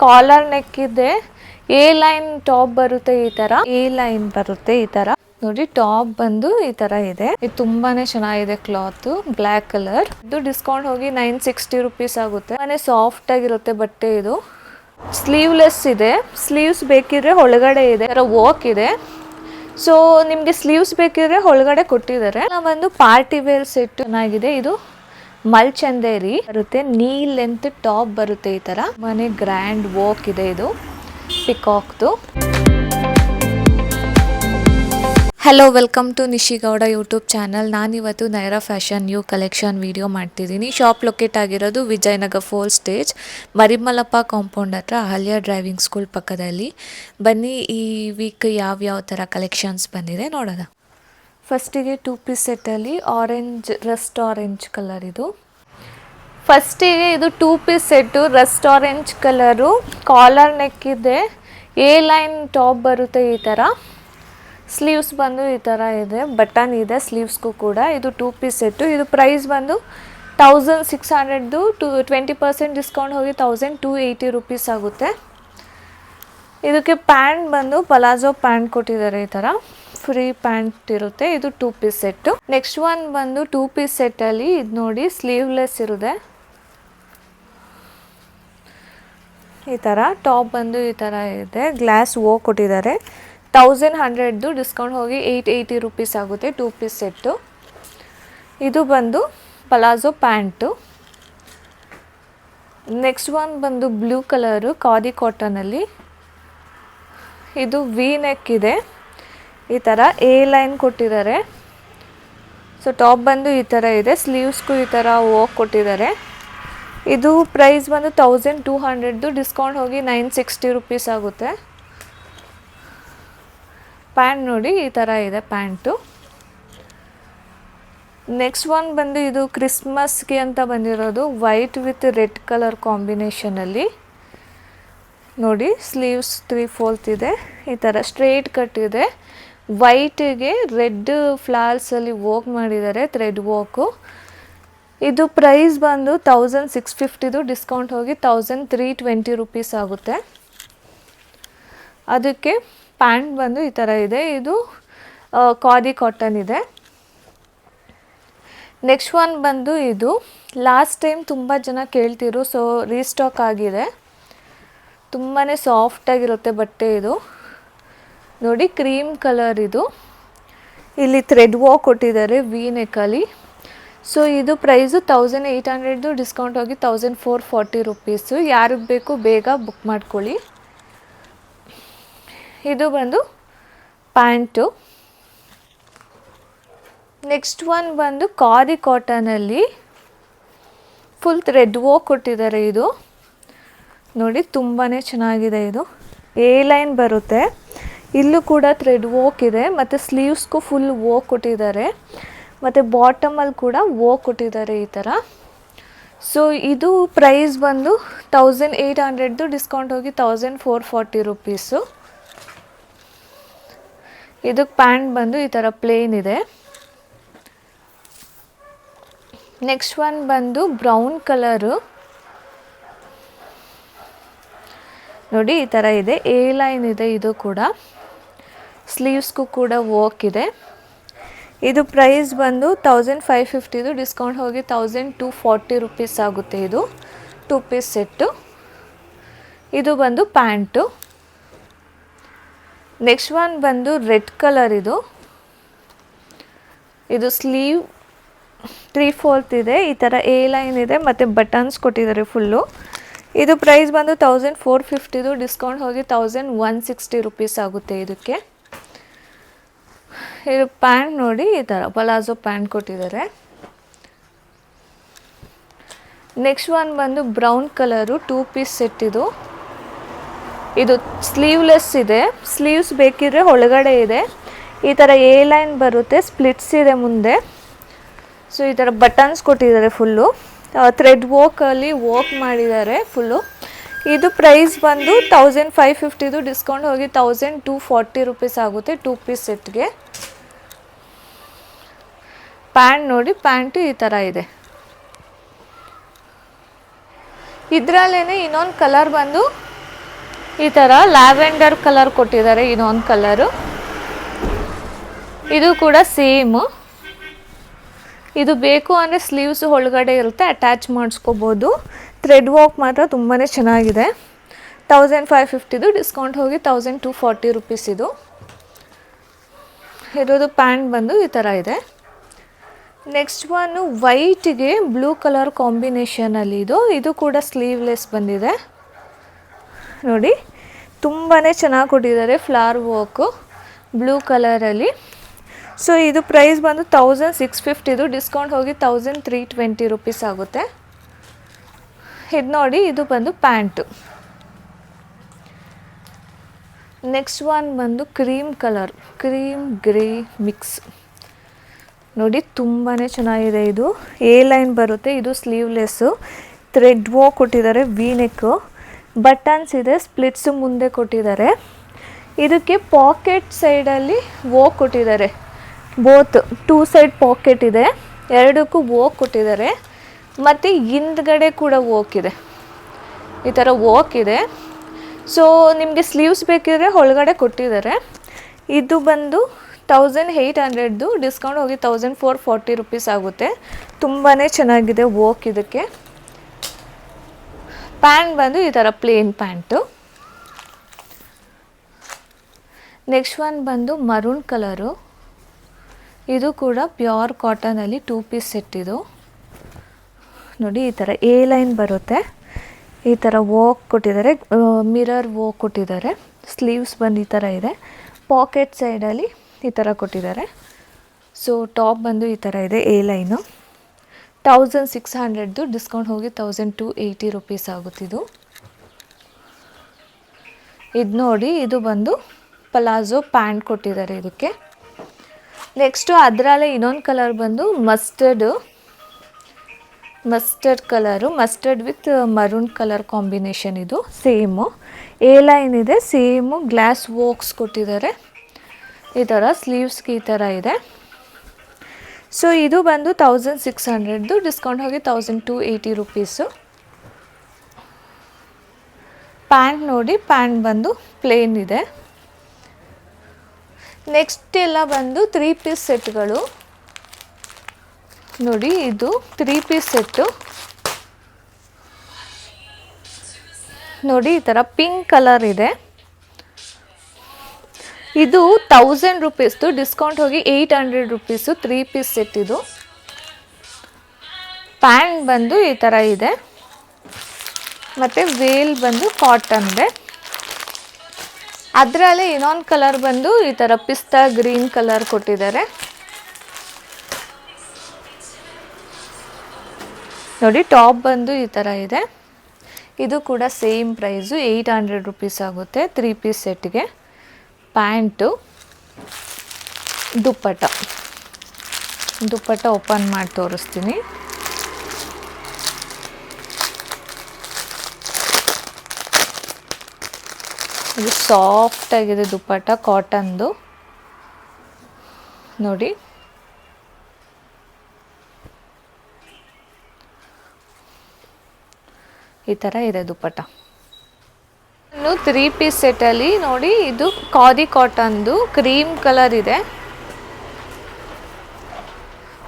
Collar neck ಇದೆ. A line top ಬರುತ್ತೆ, ಈ ತರ ಎ ಲೈನ್ ಬರುತ್ತೆ ಈ ತರ. ನೋಡಿ ಟಾಪ್ ಬಂದು ಈ ತರ ಇದೆ. ಇದು ತುಂಬಾನೇ ಚೆನ್ನಾಗಿದೆ ಕ್ಲಾತ್, ಬ್ಲ್ಯಾಕ್ ಕಲರ್. ಇದು ಡಿಸ್ಕೌಂಟ್ ಹೋಗಿ 960 ರುಪೀಸ್ ಆಗುತ್ತೆ. ತುಂಬಾನೇ ಸಾಫ್ಟ್ ಆಗಿರುತ್ತೆ ಬಟ್ಟೆ ಇದು. ಸ್ಲೀವ್ಲೆಸ್ ಇದೆ. ಸ್ಲೀವ್ಸ್ ಬೇಕಿದ್ರೆ ಒಳಗಡೆ ಇದೆ, ವರ್ಕ್ ಇದೆ. ಸೊ ನಿಮ್ಗೆ ಸ್ಲೀವ್ಸ್ ಬೇಕಿದ್ರೆ ಒಳಗಡೆ ಕೊಟ್ಟಿದ್ದಾರೆ. ಒಂದು ಪಾರ್ಟಿ ವೇರ್ ಸೆಟ್ ಚೆನ್ನಾಗಿದೆ. ಇದು ಮಲ್ಚಂದೇರಿ ಬರುತ್ತೆ, ನೀ ಲೆಂತ್ ಟಾಪ್ ಬರುತ್ತೆ ಈ ತರ. ಮನೆ ಗ್ರ್ಯಾಂಡ್ ವರ್ಕ್ ಇದೆ. ಇದು ಪಿಕಾಕ್ದು. Hello, welcome to Nishigowda YouTube channel. ನಾನಿವತ್ತು Naira fashion new collection video ಮಾಡ್ತಿದ್ದೀನಿ. ಶಾಪ್ ಲೊಕೇಟ್ ಆಗಿರೋದು ವಿಜಯನಗರ 4 ಸ್ಟೇಜ್, ಮರಿಮಲ್ಲಪ್ಪ ಕಾಂಪೌಂಡ್ ಹತ್ರ, ಅಹಲ್ಯ ಡ್ರೈವಿಂಗ್ ಸ್ಕೂಲ್ ಪಕ್ಕದಲ್ಲಿ. ಬನ್ನಿ ಈ ವೀಕ್ ಯಾವ ಥರ ಕಲೆಕ್ಷನ್ಸ್ ಬಂದಿದೆ ನೋಡೋಣ. ಫಸ್ಟಿಗೆ 2 ಪೀಸ್ ಸೆಟ್ಟಲ್ಲಿ ಆರೆಂಜ್, ರಸ್ಟ್ ಆರೆಂಜ್ ಕಲರ್ ಇದು. ಫಸ್ಟಿಗೆ ಇದು 2 piece set, rust orange colour, collar neck ಇದೆ, ಎ ಲೈನ್ ಟಾಪ್ ಬರುತ್ತೆ ಈ ಥರ. ಸ್ಲೀವ್ಸ್ ಬಂದು ಈ ಥರ ಇದೆ, ಬಟನ್ ಇದೆ ಸ್ಲೀವ್ಸ್ಗೂ ಕೂಡ. ಇದು 2 ಪೀಸ್ ಸೆಟ್ಟು. ಇದು ಪ್ರೈಸ್ ಬಂದು 1600, 20% ಡಿಸ್ಕೌಂಟ್ ಹೋಗಿ 1280 ರುಪೀಸ್ ಆಗುತ್ತೆ. ಇದಕ್ಕೆ ಪ್ಯಾಂಟ್ ಬಂದು ಪಲಾಜೋ ಪ್ಯಾಂಟ್ ಕೊಟ್ಟಿದ್ದಾರೆ ಈ ಥರ, ಫ್ರೀ ಪ್ಯಾಂಟ್ ಇರುತ್ತೆ. ಇದು 2 ಪೀಸ್ ಸೆಟ್ಟು. ನೆಕ್ಸ್ಟ್ ಒನ್ ಬಂದು 2 ಪೀಸ್ ಸೆಟ್ಟಲ್ಲಿ ಇದು ನೋಡಿ ಸ್ಲೀವ್ಲೆಸ್ ಇರುತ್ತೆ ಈ ಥರ. ಟಾಪ್ ಬಂದು ಈ ಥರ ಇದೆ, ಗ್ಲಾಸ್ ಓ ಕೊಟ್ಟಿದ್ದಾರೆ. 1100 ಡಿಸ್ಕೌಂಟ್ ಹೋಗಿ 880 ರುಪೀಸ್ ಆಗುತ್ತೆ 2 ಪೀಸ್ ಸೆಟ್ಟು. ಇದು ಬಂದು ಪಲಾಜೋ ಪ್ಯಾಂಟು. ನೆಕ್ಸ್ಟ್ ಒನ್ ಬಂದು ಬ್ಲೂ ಕಲರು, ಖಾದಿ ಕಾಟನಲ್ಲಿ. ಇದು ವಿ ನೆಕ್ ಇದೆ ಈ ಥರ, ಎ ಲೈನ್ ಕೊಟ್ಟಿದ್ದಾರೆ. ಸೊ ಟಾಪ್ ಬಂದು ಈ ಥರ ಇದೆ, ಸ್ಲೀವ್ಸ್ಗೂ ಈ ಥರ ವರ್ಕ್ ಕೊಟ್ಟಿದ್ದಾರೆ. ಇದು ಪ್ರೈಸ್ ಬಂದು 1200, ಡಿಸ್ಕೌಂಟ್ ಹೋಗಿ 960 ರುಪೀಸ್ ಆಗುತ್ತೆ. ಪ್ಯಾಂಟ್ ನೋಡಿ ಈ ಥರ ಇದೆ ಪ್ಯಾಂಟು. ನೆಕ್ಸ್ಟ್ ಒನ್ ಬಂದು ಇದು ಕ್ರಿಸ್ಮಸ್ಗೆ ಅಂತ ಬಂದಿರೋದು, ವೈಟ್ ವಿತ್ ರೆಡ್ ಕಲರ್ ಕಾಂಬಿನೇಷನಲ್ಲಿ. ನೋಡಿ ಸ್ಲೀವ್ಸ್ 3/4 ಇದೆ ಈ ಥರ, ಸ್ಟ್ರೇಟ್ ಕಟ್ ಇದೆ. ವೈಟಿಗೆ ರೆಡ್ ಫ್ಲವರ್ಸಲ್ಲಿ ವರ್ಕ್ ಮಾಡಿದ್ದಾರೆ, ಥ್ರೆಡ್ ವರ್ಕು. ಇದು ಪ್ರೈಸ್ ಬಂದು 1650, ಡಿಸ್ಕೌಂಟ್ ಹೋಗಿ 1320 ರುಪೀಸ್ ಆಗುತ್ತೆ. ಅದಕ್ಕೆ ಪ್ಯಾಂಟ್ ಬಂದು ಈ ಥರ ಇದೆ. ಇದು ಖಾದಿ ಕಾಟನ್ ಇದೆ. ನೆಕ್ಸ್ಟ್ ಒನ್ ಬಂದು ಇದು ಲಾಸ್ಟ್ ಟೈಮ್ ತುಂಬ ಜನ ಕೇಳ್ತಿರು, ಸೊ ರೀಸ್ಟಾಕ್ ಆಗಿದೆ. ತುಂಬಾ ಸಾಫ್ಟಾಗಿರುತ್ತೆ ಬಟ್ಟೆ ಇದು. ನೋಡಿ ಕ್ರೀಮ್ ಕಲರ್ ಇದು. ಇಲ್ಲಿ ಥ್ರೆಡ್ ವರ್ಕ್ ಕೊಟ್ಟಿದ್ದಾರೆ ವಿ ನೆಕ್ಕಲ್ಲಿ. ಸೊ ಇದು ಪ್ರೈಸು 1800, ಡಿಸ್ಕೌಂಟ್ ಹೋಗಿ 1440 ರುಪೀಸು. ಯಾರಿಗೆ ಬೇಕು ಬೇಗ ಬುಕ್ ಮಾಡ್ಕೊಳ್ಳಿ. ಇದು ಬಂದು ಪ್ಯಾಂಟು. ನೆಕ್ಸ್ಟ್ ಒನ್ ಬಂದು ಖಾದಿ ಕಾಟನಲ್ಲಿ ಫುಲ್ ಥ್ರೆಡ್ ವರ್ಕ್ ಕೊಟ್ಟಿದ್ದಾರೆ. ಇದು ನೋಡಿ ತುಂಬಾ ಚೆನ್ನಾಗಿದೆ. ಇದು ಎ ಲೈನ್ ಬರುತ್ತೆ, ಇಲ್ಲೂ ಕೂಡ ಥ್ರೆಡ್ ವರ್ಕ್ ಇದೆ, ಮತ್ತು ಸ್ಲೀವ್ಸ್ಗೂ ಫುಲ್ ವರ್ಕ್ ಕೊಟ್ಟಿದ್ದಾರೆ, ಮತ್ತು ಬಾಟಮಲ್ಲಿ ಕೂಡ ವರ್ಕ್ ಕೊಟ್ಟಿದ್ದಾರೆ ಈ ಥರ. ಸೊ ಇದು ಪ್ರೈಸ್ ಬಂದು 1800, ಡಿಸ್ಕೌಂಟ್ ಹೋಗಿ 1440 ರುಪೀಸು. ಇದಕ್ಕೆ ಪ್ಯಾಂಟ್ ಬಂದು ಈ ಥರ ಪ್ಲೇನ್ ಇದೆ. ನೆಕ್ಸ್ಟ್ ಒನ್ ಬಂದು ಬ್ರೌನ್ ಕಲರು. ನೋಡಿ ಈ ಥರ ಇದೆ, ಎ ಲೈನ್ ಇದೆ. ಇದು ಕೂಡ ಸ್ಲೀವ್ಸ್ಗೂ ಕೂಡ ವರ್ಕ್ ಇದೆ. ಇದು ಪ್ರೈಸ್ ಬಂದು 1550, ಡಿಸ್ಕೌಂಟ್ ಹೋಗಿ 1240 ರುಪೀಸ್ ಆಗುತ್ತೆ. ಇದು 2 ಪೀಸ್ ಸೆಟ್ಟು. ಇದು ಬಂದು ಪ್ಯಾಂಟು. ನೆಕ್ಸ್ಟ್ ಒನ್ ಬಂದು ರೆಡ್ ಕಲರ್. ಇದು ಸ್ಲೀವ್ 3/4 ಇದೆ ಈ ಥರ, ಎ ಲೈನ್ ಇದೆ, ಮತ್ತು ಬಟನ್ಸ್ ಕೊಟ್ಟಿದ್ದಾರೆ ಫುಲ್ಲು. ಇದು ಪ್ರೈಸ್ ಬಂದು 1450, ಡಿಸ್ಕೌಂಟ್ ಹೋಗಿ 1160 ರುಪೀಸ್ ಆಗುತ್ತೆ ಇದಕ್ಕೆ. ಇದು ಪ್ಯಾಂಟ್ ನೋಡಿ ಈ ಥರ ಪಲಾಜೋ ಪ್ಯಾಂಟ್ ಕೊಟ್ಟಿದ್ದಾರೆ. ನೆಕ್ಸ್ಟ್ ಒನ್ ಬಂದು ಬ್ರೌನ್ ಕಲರು, 2 ಪೀಸ್ ಸೆಟ್ ಇದು. ಇದು ಸ್ಲೀವ್ಲೆಸ್ ಇದೆ. ಸ್ಲೀವ್ಸ್ ಬೇಕಿದ್ರೆ ಒಳಗಡೆ ಇದೆ ಈ ಥರ, ಎ ಲೈನ್ ಬರುತ್ತೆ, ಸ್ಪ್ಲಿಟ್ಸ್ ಇದೆ ಮುಂದೆ. ಸೊ ಈ ಥರ ಬಟನ್ಸ್ ಕೊಟ್ಟಿದ್ದಾರೆ ಫುಲ್ಲು, ಥ್ರೆಡ್ ವರ್ಕಲ್ಲಿ ವರ್ಕ್ ಮಾಡಿದ್ದಾರೆ ಫುಲ್ಲು. ಇದು ಪ್ರೈಸ್ ಬಂದು 1550, ಡಿಸ್ಕೌಂಟ್ ಹೋಗಿ 1240 ರುಪೀಸ್ ಆಗುತ್ತೆ 2 ಪೀಸ್ ಸೆಟ್ಗೆ. ಪ್ಯಾಂಟ್ ನೋಡಿ, ಪ್ಯಾಂಟು ಈ ಥರ ಇದೆ. ಇದರಲ್ಲೇ ಇನ್ನೊಂದು ಕಲರ್ ಬಂದು ಈ ಥರ ಲ್ಯಾವೆಂಡರ್ ಕಲರ್ ಕೊಟ್ಟಿದ್ದಾರೆ, ಇನ್ನೊಂದು ಕಲರು. ಇದು ಕೂಡ ಸೇಮು. ಇದು ಬೇಕು ಅಂದರೆ ಸ್ಲೀವ್ಸ್ ಒಳಗಡೆ ಇರುತ್ತೆ, ಅಟ್ಯಾಚ್ ಮಾಡಿಸ್ಕೋಬೋದು. ಥ್ರೆಡ್ ವರ್ಕ್ ಮಾತ್ರ ತುಂಬಾ ಚೆನ್ನಾಗಿದೆ. 1550 ಡಿಸ್ಕೌಂಟ್ ಹೋಗಿ 1240 ರುಪೀಸ್ ಇದು. ಇರೋದು ಪ್ಯಾಂಟ್ ಬಂದು ಈ ಥರ ಇದೆ. ನೆಕ್ಸ್ಟ್ ಒನ್ನು ವೈಟಿಗೆ ಬ್ಲೂ ಕಲರ್ ಕಾಂಬಿನೇಷನಲ್ಲಿ ಇದು ಕೂಡ ಸ್ಲೀವ್ಲೆಸ್ ಬಂದಿದೆ ನೋಡಿ. ತುಂಬಾ ಚೆನ್ನಾಗಿ ಕೊಟ್ಟಿದ್ದಾರೆ ಫ್ಲವರ್ ವರ್ಕು ಬ್ಲೂ ಕಲರಲ್ಲಿ. ಸೊ ಇದು ಪ್ರೈಸ್ ಬಂದು 1650, ಡಿಸ್ಕೌಂಟ್ ಹೋಗಿ 1320 ರುಪೀಸ್ ಆಗುತ್ತೆ. ಇದು ನೋಡಿ, ಇದು ಬಂದು ಪ್ಯಾಂಟು. ನೆಕ್ಸ್ಟ್ ಒನ್ ಬಂದು cream colour, cream grey mix ನೋಡಿ, ತುಂಬಾ ಚೆನ್ನಾಗಿದೆ. ಇದು ಎ ಲೈನ್ ಬರುತ್ತೆ, ಇದು ಸ್ಲೀವ್ಲೆಸ್ಸು, ಥ್ರೆಡ್ ವರ್ಕ್ ಕೊಟ್ಟಿದ್ದಾರೆ, ವಿ ನೆಕ್ಕು, ಬಟನ್ಸ್ ಇದೆ, ಸ್ಪ್ಲಿಟ್ಸ್ ಮುಂದೆ ಕೊಟ್ಟಿದ್ದಾರೆ. ಇದಕ್ಕೆ ಪಾಕೆಟ್ ಸೈಡಲ್ಲಿ ವರ್ಕ್ ಕೊಟ್ಟಿದ್ದಾರೆ, ಬೋತ್ 2 ಸೈಡ್ ಪಾಕೆಟ್ ಇದೆ, ಎರಡಕ್ಕೂ ವರ್ಕ್ ಕೊಟ್ಟಿದ್ದಾರೆ. ಮತ್ತು ಹಿಂದ್ಗಡೆ ಕೂಡ ವರ್ಕ್ ಇದೆ, ಈ ಥರ ವರ್ಕ್ ಇದೆ. ಸೊ ನಿಮಗೆ ಸ್ಲೀವ್ಸ್ ಬೇಕಿದ್ರೆ ಒಳಗಡೆ ಕೊಟ್ಟಿದ್ದಾರೆ. ಇದು ಬಂದು 1800, ಡಿಸ್ಕೌಂಟ್ ಹೋಗಿ 1440 ರುಪೀಸ್ ಆಗುತ್ತೆ. ತುಂಬಾ ಚೆನ್ನಾಗಿದೆ ವರ್ಕ್ ಇದಕ್ಕೆ. ಪ್ಯಾಂಟ್ ಬಂದು ಈ ಥರ ಪ್ಲೇನ್ ಪ್ಯಾಂಟು. ನೆಕ್ಸ್ಟ್ ಒನ್ ಬಂದು ಮರೂನ್ ಕಲರು, ಇದು ಕೂಡ ಪ್ಯೂರ್ ಕಾಟನಲ್ಲಿ 2 ಪೀಸ್ ಸೆಟ್. ಇದು ನೋಡಿ, ಈ ಥರ ಎ ಲೈನ್ ಬರುತ್ತೆ, ಈ ಥರ ವರ್ಕ್ ಕೊಟ್ಟಿದ್ದಾರೆ, ಮಿರರ್ ವರ್ಕ್ ಕೊಟ್ಟಿದ್ದಾರೆ. ಸ್ಲೀವ್ಸ್ ಬಂದು ಈ ಥರ ಇದೆ, ಪಾಕೆಟ್ ಸೈಡಲ್ಲಿ ಈ ಥರ ಕೊಟ್ಟಿದ್ದಾರೆ. ಸೊ ಟಾಪ್ ಬಂದು ಈ ಥರ ಇದೆ, ಎ ಲೈನು. 1600, ಡಿಸ್ಕೌಂಟ್ ಹೋಗಿ 1280 ರುಪೀಸ್ ಆಗುತ್ತಿದ್ದು. ಇದು ನೋಡಿ, ಇದು ಬಂದು ಪಲಾಜೋ ಪ್ಯಾಂಟ್ ಕೊಟ್ಟಿದ್ದಾರೆ ಇದಕ್ಕೆ. ನೆಕ್ಸ್ಟು ಅದರಲ್ಲೇ ಇನ್ನೊಂದು ಕಲರ್ ಬಂದು mustard colour, mustard with maroon colour combination. ಇದು ಸೇಮು ಎ ಲೈನ್ ಇದೆ, ಸೇಮು ಗ್ಲಾಸ್ ವರ್ಕ್ಸ್ ಕೊಟ್ಟಿದ್ದಾರೆ. ಈ ಥರ ಸ್ಲೀವ್ಸ್ಗೆ ಈ ಥರ ಇದೆ. ಸೊ ಇದು ಬಂದು 1600, ಡಿಸ್ಕೌಂಟ್ ಹೋಗಿ 1280 ರುಪೀಸು. ಪ್ಯಾಂಟ್ ನೋಡಿ, ಪ್ಯಾಂಟ್ ಬಂದು ಪ್ಲೇನ್ ಇದೆ. ನೆಕ್ಸ್ಟ್ ಎಲ್ಲ ಬಂದು 3 ಪೀಸ್ ಸೆಟ್ಗಳು ನೋಡಿ. ಇದು 3 ಪೀಸ್ ಸೆಟ್ಟು ನೋಡಿ, ಈ ಥರ ಪಿಂಕ್ ಕಲರ್ ಇದೆ. ಇದು 1000 ರುಪೀಸ್ದು, ಡಿಸ್ಕೌಂಟ್ ಹೋಗಿ 800 ರುಪೀಸು 3 ಪೀಸ್ ಸೆಟ್ ಇದು. ಪ್ಯಾಂಟ್ ಬಂದು ಈ ಥರ ಇದೆ, ಮತ್ತು ವೇಲ್ ಬಂದು ಕಾಟನ್ ಇದೆ. ಅದರಲ್ಲೇ ಇನ್ನೊಂದು ಕಲರ್ ಬಂದು ಈ ಥರ ಪಿಸ್ತಾ ಗ್ರೀನ್ ಕಲರ್ ಕೊಟ್ಟಿದ್ದಾರೆ ನೋಡಿ. ಟಾಪ್ ಬಂದು ಈ ಥರ ಇದೆ. ಇದು ಕೂಡ ಸೇಮ್ ಪ್ರೈಸು 800 ರುಪೀಸ್ ಆಗುತ್ತೆ 3 ಪೀಸ್ ಸೆಟ್ಗೆ. ಪ್ಯಾಂಟು, ದುಪ್ಪಟ್ಟ ಓಪನ್ ಮಾಡಿ ತೋರಿಸ್ತೀನಿ. ಇದು ಸಾಫ್ಟ್ ಆಗಿದೆ ದುಪ್ಪಟ್ಟ, ಕಾಟನ್ದು ನೋಡಿ. ಈ ಥರ ಇದೆ ದುಪ್ಪಟ್ಟ. ಇನ್ನು 3 ಪೀಸ್ ಸೆಟ್ಟಲ್ಲಿ ನೋಡಿ, ಇದು ಖಾದಿ ಕಾಟನ್ದು ಕ್ರೀಮ್ ಕಲರ್ ಇದೆ,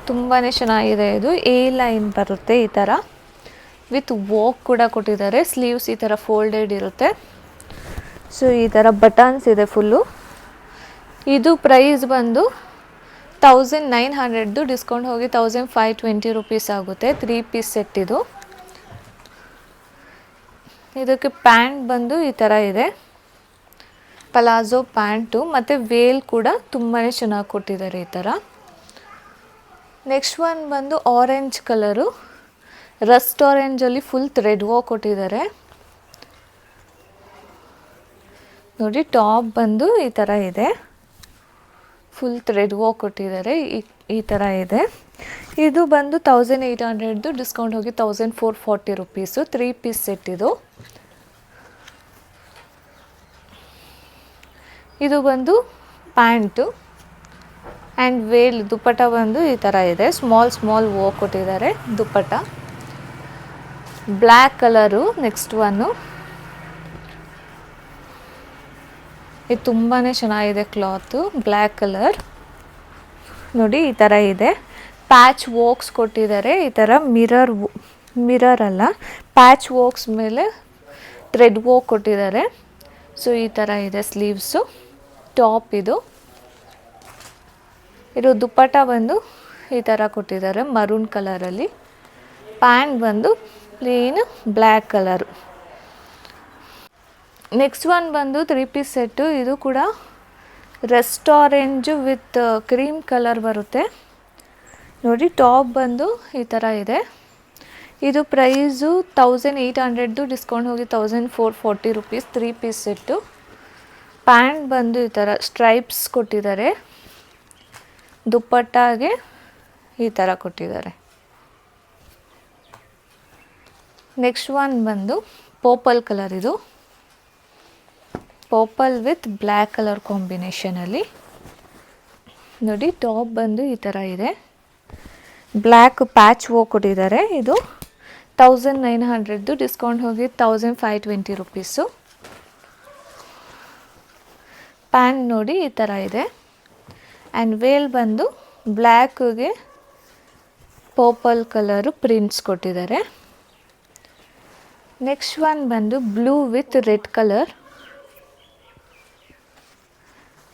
ತುಂಬಾ ಚೆನ್ನಾಗಿದೆ. ಇದು ಎ ಲೈನ್ ಬರುತ್ತೆ ಈ ಥರ, ವಿತ್ ವರ್ಕ್ ಕೂಡ ಕೊಟ್ಟಿದ್ದಾರೆ. ಸ್ಲೀವ್ಸ್ ಈ ಥರ ಫೋಲ್ಡೆಡ್ ಇರುತ್ತೆ. ಸೊ ಈ ಥರ ಬಟನ್ಸ್ ಇದೆ ಫುಲ್ಲು. ಇದು ಪ್ರೈಸ್ ಬಂದು 1900, ಡಿಸ್ಕೌಂಟ್ ಹೋಗಿ 1520 ರುಪೀಸ್ ಆಗುತ್ತೆ 3 ಪೀಸ್ ಸೆಟ್ ಇದು. ಇದಕ್ಕೆ ಪ್ಯಾಂಟ್ ಬಂದು ಈ ಥರ ಇದೆ, ಪಲಾಜೋ ಪ್ಯಾಂಟು, ಮತ್ತು ವೇಲ್ ಕೂಡ ತುಂಬಾ ಚೆನ್ನಾಗಿ ಕೊಟ್ಟಿದ್ದಾರೆ ಈ ಥರ. ನೆಕ್ಸ್ಟ್ ಒನ್ ಬಂದು ಆರೆಂಜ್ ಕಲರು, ರಸ್ಟ್ ಆರೆಂಜಲ್ಲಿ ಫುಲ್ ಥ್ರೆಡ್ ವರ್ಕ್ ಕೊಟ್ಟಿದ್ದಾರೆ ನೋಡಿ. ಟಾಪ್ ಬಂದು ಈ ಥರ ಇದೆ, ಫುಲ್ ಥ್ರೆಡ್ ವರ್ಕ್ ಕೊಟ್ಟಿದ್ದಾರೆ, ಈ ಥರ ಇದೆ. ಇದು ಬಂದು 1800, ಡಿಸ್ಕೌಂಟ್ ಹೋಗಿ 1440 ರುಪೀಸು 3 ಪೀಸ್ ಸೆಟ್ ಇದು. ಇದು ಬಂದು ಪ್ಯಾಂಟು ಆ್ಯಂಡ್ ವೇಲ್. ದುಪ್ಪಟ್ಟ ಬಂದು ಈ ಥರ ಇದೆ, ಸ್ಮಾಲ್ ವರ್ಕ್ ಕೊಟ್ಟಿದ್ದಾರೆ dupatta. Black colour next one. ಇದು ತುಂಬಾ ಚೆನ್ನಾಗಿದೆ ಕ್ಲಾತು, ಬ್ಲ್ಯಾಕ್ ಕಲರ್. ನೋಡಿ ಈ ಥರ ಇದೆ. ಪ್ಯಾಚ್ ವೋಕ್ಸ್ ಕೊಟ್ಟಿದ್ದಾರೆ. ಈ ಥರ ಮಿರರ್ ಅಲ್ಲ, ಪ್ಯಾಚ್ ವೋಕ್ಸ್ ಮೇಲೆ ಥ್ರೆಡ್ ವೋಕ್ ಕೊಟ್ಟಿದ್ದಾರೆ. ಸೊ ಈ ಥರ ಇದೆ ಸ್ಲೀವ್ಸು. ಟಾಪ್ ಇದು ದುಪ್ಪಟ್ಟ ಬಂದು ಈ ಥರ ಕೊಟ್ಟಿದ್ದಾರೆ ಮರೂನ್ ಕಲರಲ್ಲಿ. ಪ್ಯಾಂಟ್ ಬಂದು plain black colour. Next one ಬಂದು 3 ಪೀಸ್ ಸೆಟ್ಟು. ಇದು ಕೂಡ rust orange with cream colour ಬರುತ್ತೆ. ನೋಡಿ ಟಾಪ್ ಬಂದು ಈ ಥರ ಇದೆ. ಇದು ಪ್ರೈಸು 1800, ಡಿಸ್ಕೌಂಟ್ ಹೋಗಿ 1440 ರುಪೀಸ್. 3 piece set. ಪ್ಯಾಂಟ್ ಬಂದು ಈ ಥರ ಸ್ಟ್ರೈಪ್ಸ್ ಕೊಟ್ಟಿದ್ದಾರೆ. ದುಪ್ಪಟ್ಟಾಗೆ ಈ ಥರ ಕೊಟ್ಟಿದ್ದಾರೆ. ನೆಕ್ಸ್ಟ್ ಒನ್ ಬಂದು ಪರ್ಪಲ್ ಕಲರ್. ಇದು ಪರ್ಪಲ್ ವಿತ್ ಬ್ಲ್ಯಾಕ್ ಕಲರ್ ಕಾಂಬಿನೇಷನಲ್ಲಿ. ನೋಡಿ ಟಾಪ್ ಬಂದು ಈ ಥರ ಇದೆ. ಬ್ಲ್ಯಾಕ್ ಪ್ಯಾಚ್ ವೋ ಕೊಟ್ಟಿದ್ದಾರೆ. ಇದು 1900, ಡಿಸ್ಕೌಂಟ್ ಹೋಗಿ 1520 ರುಪೀಸು. ಪ್ಯಾಂಟ್ ನೋಡಿ ಈ ಥರ ಇದೆ. ಆ್ಯಂಡ್ ವೇಲ್ ಬಂದು ಬ್ಲ್ಯಾಕ್ಗೆ ಪರ್ಪಲ್ ಕಲರು ಪ್ರಿಂಟ್ಸ್ ಕೊಟ್ಟಿದ್ದಾರೆ. ನೆಕ್ಸ್ಟ್ ಒನ್ ಬಂದು ಬ್ಲೂ ವಿತ್ ರೆಡ್ ಕಲರ್.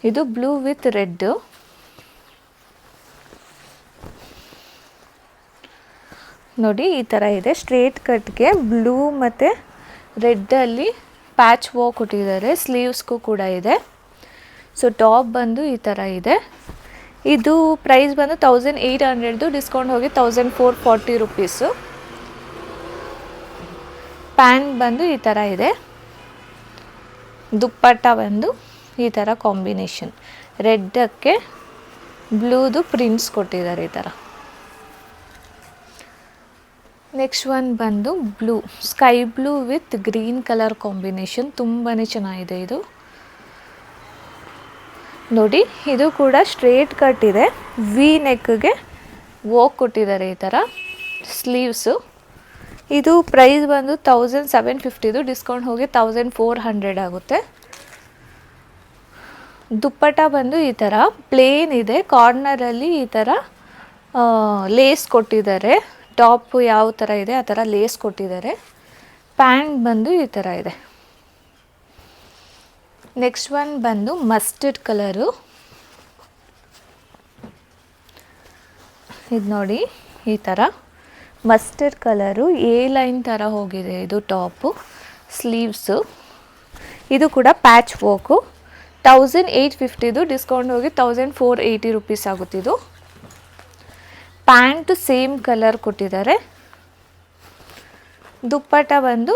ಇದು ಬ್ಲೂ ವಿತ್ ರೆಡ್ಡು. ನೋಡಿ ಈ ಥರ ಇದೆ. ಸ್ಟ್ರೇಟ್ ಕಟ್ಗೆ ಬ್ಲೂ ಮತ್ತು ರೆಡ್ಡಲ್ಲಿ ಪ್ಯಾಚ್ ವೋ ಕೊಟ್ಟಿದ್ದಾರೆ. ಸ್ಲೀವ್ಸ್ಗೂ ಕೂಡ ಇದೆ. ಸೊ ಟಾಪ್ ಬಂದು ಈ ಥರ ಇದೆ. ಇದು ಪ್ರೈಸ್ ಬಂದು 1800, ಡಿಸ್ಕೌಂಟ್ ಹೋಗಿ 1440 ರುಪೀಸು. ಪ್ಯಾಂಟ್ ಬಂದು ಈ ಥರ ಇದೆ. ದುಪ್ಪಟ್ಟ ಬಂದು ಈ ಥರ ಕಾಂಬಿನೇಷನ್, ರೆಡ್ಡಕ್ಕೆ ಬ್ಲೂದು ಪ್ರಿಂಟ್ಸ್ ಕೊಟ್ಟಿದ್ದಾರೆ ಈ ಥರ. ನೆಕ್ಸ್ಟ್ ಒನ್ ಬಂದು blue, sky blue with green colour combination. ತುಂಬಾ ಚೆನ್ನಾಗಿದೆ ಇದು. ನೋಡಿ ಇದು ಕೂಡ ಸ್ಟ್ರೇಟ್ ಕಟ್ ಇದೆ. ವಿ ನೆಕ್ಗೆ ವೋಕ್ ಕೊಟ್ಟಿದ್ದಾರೆ ಈ ಥರ. ಸ್ಲೀವ್ಸು. ಇದು ಪ್ರೈಸ್ ಬಂದು 1750, ಡಿಸ್ಕೌಂಟ್ ಹೋಗಿ 1400 ಆಗುತ್ತೆ. ದುಪ್ಪಟ್ಟ ಬಂದು ಈ ಥರ ಪ್ಲೇನ್ ಇದೆ. ಕಾರ್ನರಲ್ಲಿ ಈ ಥರ ಲೇಸ್ ಕೊಟ್ಟಿದ್ದಾರೆ. ಟಾಪ್ ಯಾವ ಥರ ಇದೆ ಆ ಥರ ಲೇಸ್ ಕೊಟ್ಟಿದ್ದಾರೆ. ಪ್ಯಾಂಟ್ ಬಂದು ಈ ಥರ ಇದೆ. ನೆಕ್ಸ್ಟ್ ಒನ್ ಬಂದು ಮಸ್ಟರ್ಡ್ ಕಲರು. ಇದು ನೋಡಿ ಈ ಥರ ಮಸ್ಟರ್ಡ್ ಕಲರು ಎ ಲೈನ್ ಥರ ಹೋಗಿದೆ ಇದು ಟಾಪು. ಸ್ಲೀವ್ಸು. ಇದು ಕೂಡ ಪ್ಯಾಚ್ ವೋಕು. 1850, ಡಿಸ್ಕೌಂಟ್ ಹೋಗಿ 1480 ರುಪೀಸ್ ಆಗುತ್ತಿದ್ದು. ಪ್ಯಾಂಟ್ ಸೇಮ್ ಕಲರ್ ಕೊಟ್ಟಿದ್ದಾರೆ. ದುಪ್ಪಟ್ಟ ಬಂದು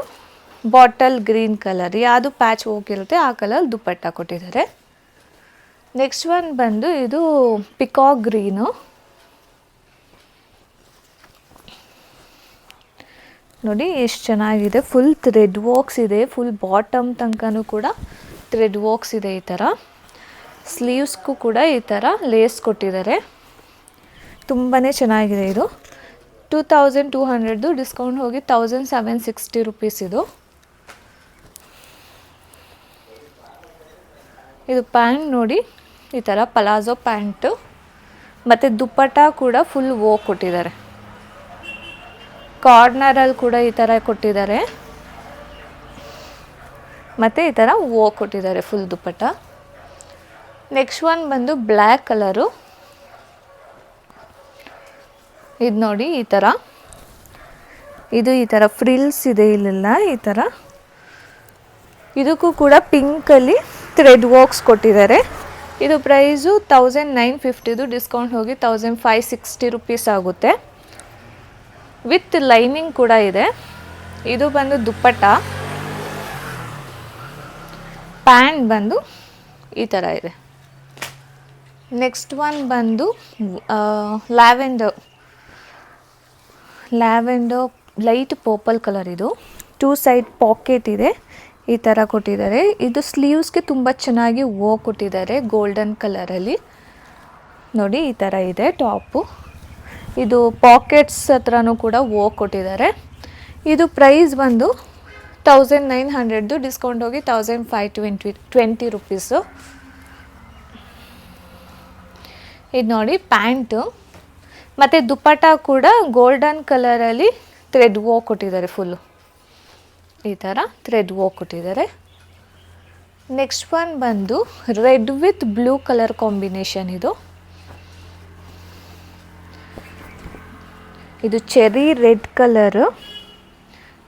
ಬಾಟಲ್ ಗ್ರೀನ್ ಕಲರ್, ಯಾವುದು ಪ್ಯಾಚ್ ಹೋಗಿರುತ್ತೆ ಆ ಕಲರ್ ದುಪ್ಪಟ್ಟ ಕೊಟ್ಟಿದ್ದಾರೆ. ನೆಕ್ಸ್ಟ್ ಒನ್ ಬಂದು ಇದು ಪಿಕಾಕ್ ಗ್ರೀನು. ನೋಡಿ ಎಷ್ಟು ಚೆನ್ನಾಗಿದೆ. ಫುಲ್ ಥ್ರೆಡ್ ವರ್ಕ್ಸ್ ಇದೆ. ಫುಲ್ ಬಾಟಮ್ ತನಕನೂ ಕೂಡ ಥ್ರೆಡ್ ವರ್ಕ್ಸ್ ಇದೆ ಈ ಥರ. ಸ್ಲೀವ್ಸ್ಗೂ ಕೂಡ ಈ ಥರ ಲೇಸ್ ಕೊಟ್ಟಿದ್ದಾರೆ. ತುಂಬಾ ಚೆನ್ನಾಗಿದೆ ಇದು. 2200, ಡಿಸ್ಕೌಂಟ್ ಹೋಗಿ 1760 ರುಪೀಸ್ ಇದು. ಇದು ಪ್ಯಾಂಟ್ ನೋಡಿ ಈ ಥರ ಪಲಾಜೋ ಪ್ಯಾಂಟು ಮತ್ತು ದುಪ್ಪಟ್ಟ ಕೂಡ ಫುಲ್ ವೋ ಕೊಟ್ಟಿದ್ದಾರೆ. ಕಾರ್ನರಲ್ಲಿ ಕೂಡ ಈ ಥರ ಕೊಟ್ಟಿದ್ದಾರೆ ಮತ್ತು ಈ ಥರ ವೋ ಕೊಟ್ಟಿದ್ದಾರೆ ಫುಲ್ ದುಪ್ಪಟ್ಟ. ನೆಕ್ಸ್ಟ್ ಒನ್ ಬಂದು ಬ್ಲ್ಯಾಕ್ ಕಲರು. ಇದು ನೋಡಿ ಈ ಥರ, ಇದು ಈ ಥರ ಫ್ರಿಲ್ಸ್ ಇದೆ ಇಲ್ಲೆಲ್ಲ ಈ ಥರ. ಇದಕ್ಕೂ ಕೂಡ ಪಿಂಕಲ್ಲಿ ಥ್ರೆಡ್ ವರ್ಕ್ಸ್ ಕೊಟ್ಟಿದ್ದಾರೆ. ಇದು ಪ್ರೈಸು 1950, ಡಿಸ್ಕೌಂಟ್ ಹೋಗಿ 1560 ರುಪೀಸ್ ಆಗುತ್ತೆ. ವಿತ್ ಲೈನಿಂಗ್ ಕೂಡ ಇದೆ. ಇದು ಬಂದು ದುಪ್ಪಟ್ಟ. ಪ್ಯಾಂಟ್ ಬಂದು ಈ ಥರ ಇದೆ. ನೆಕ್ಸ್ಟ್ ಒನ್ ಬಂದು ಲ್ಯಾವೆಂಡರ್ ಲೈಟ್ ಪರ್ಪಲ್ ಕಲರ್. ಇದು 2 ಸೈಡ್ ಪಾಕೆಟ್ ಇದೆ ಈ ಥರ ಕೊಟ್ಟಿದ್ದಾರೆ. ಇದು ಸ್ಲೀವ್ಸ್ಗೆ ತುಂಬ ಚೆನ್ನಾಗಿ ವೋ ಕೊಟ್ಟಿದ್ದಾರೆ ಗೋಲ್ಡನ್ ಕಲರಲ್ಲಿ. ನೋಡಿ ಈ ಥರ ಇದೆ ಟಾಪು. ಇದು ಪಾಕೆಟ್ಸ್ ಹತ್ರನೂ ಕೂಡ ವೋ ಕೊಟ್ಟಿದ್ದಾರೆ. ಇದು ಪ್ರೈಸ್ ಬಂದು 1900 ಡಿಸ್ಕೌಂಟ್ ಹೋಗಿ 1520 ರುಪೀಸು. ಇದು ನೋಡಿ ಪ್ಯಾಂಟು, ಮತ್ತು ದುಪ್ಪಟ್ಟ ಕೂಡ ಗೋಲ್ಡನ್ ಕಲರಲ್ಲಿ ಥ್ರೆಡ್ ವರ್ಕ್ ಕೊಟ್ಟಿದ್ದಾರೆ. ಫುಲ್ಲು ಈ ಥರ ಥ್ರೆಡ್ ವರ್ಕ್ ಕೊಟ್ಟಿದ್ದಾರೆ. ನೆಕ್ಸ್ಟ್ ಒನ್ ಬಂದು red with blue colour combination. ಇದು ಚೆರಿ ರೆಡ್ ಕಲರು